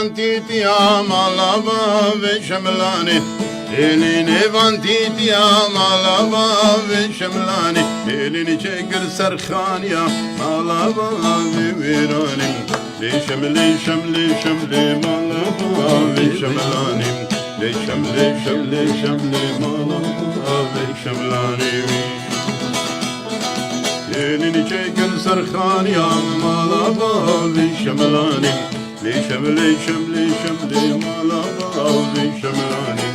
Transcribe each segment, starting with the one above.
vantiti amalava ve şemlani Elini vantiti amalava ve şemlani Elini çekir serhan ya malava ve viranim Şemli şemli şemli malava ve şemlani Şemli şemli şemli malava ve şemlani Elini çekir serhan ya malava ve şemlani Şemli şemli şemli malava ve şemlani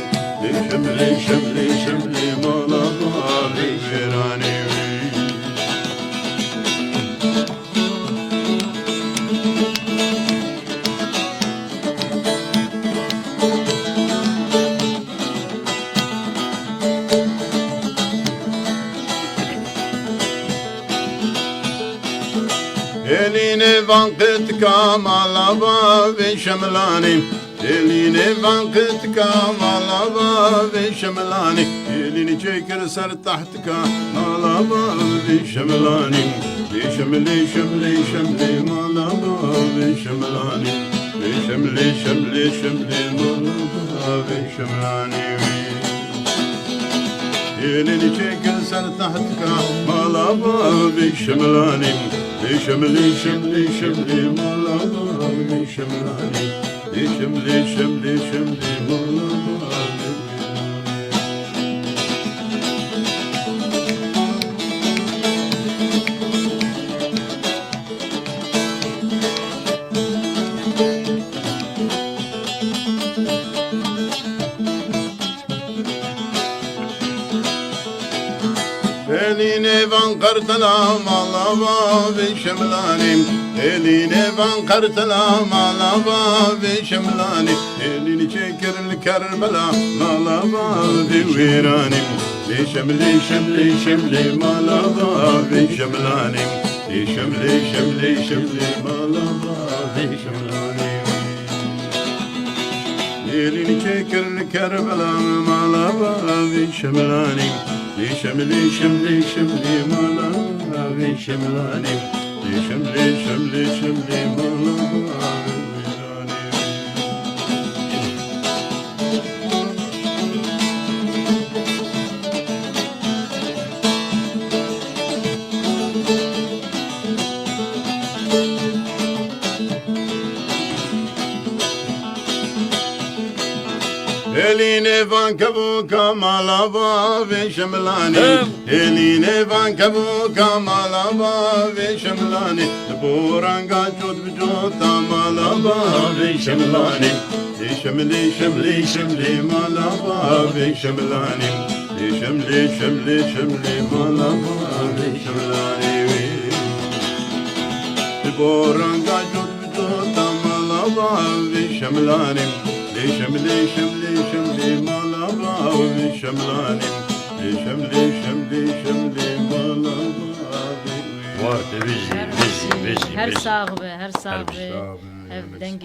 Şemli şemli şemli malava ve şemlani Eline vakit kamalava ve şemlani Eline vakit kamalava ve şemlani Elini çekir ser tahtka malava ve şemlani Şemli şemli şemli malava ve şemlani Şemli şemli şemli malava ve şemlani Elini çekir ser tahtka malava ve şemlani Şemli şemli şemli malava ve şemlani Şemli şemli şemli malava Eline van kartala malava ve şemlanim Eline van kartala malava ve şemlanim Elini çekir Kerbela malava ve viranim Şemli şemli şemli malava ve şemlanim Şemli şemli şemli malava ve şemlanim Elini çekir Kerbela malava ve şemlanim Şemli şemli şemli malava ve şemlani Şemli şemli şemli malava ve Eline van kabuka malava ve şemlani Eline van kabuka malava ve şemlani Buranga çut vücuta malava ve şemlani Şemli şemli şemli malava ve şemlani Şemli şemli şemli malava ve şemlani Buranga çut vücuta malava ve şemlani Şemli şemli şemli malava ve şemlani Şemli şemli şemli malava ve Her sahibi evden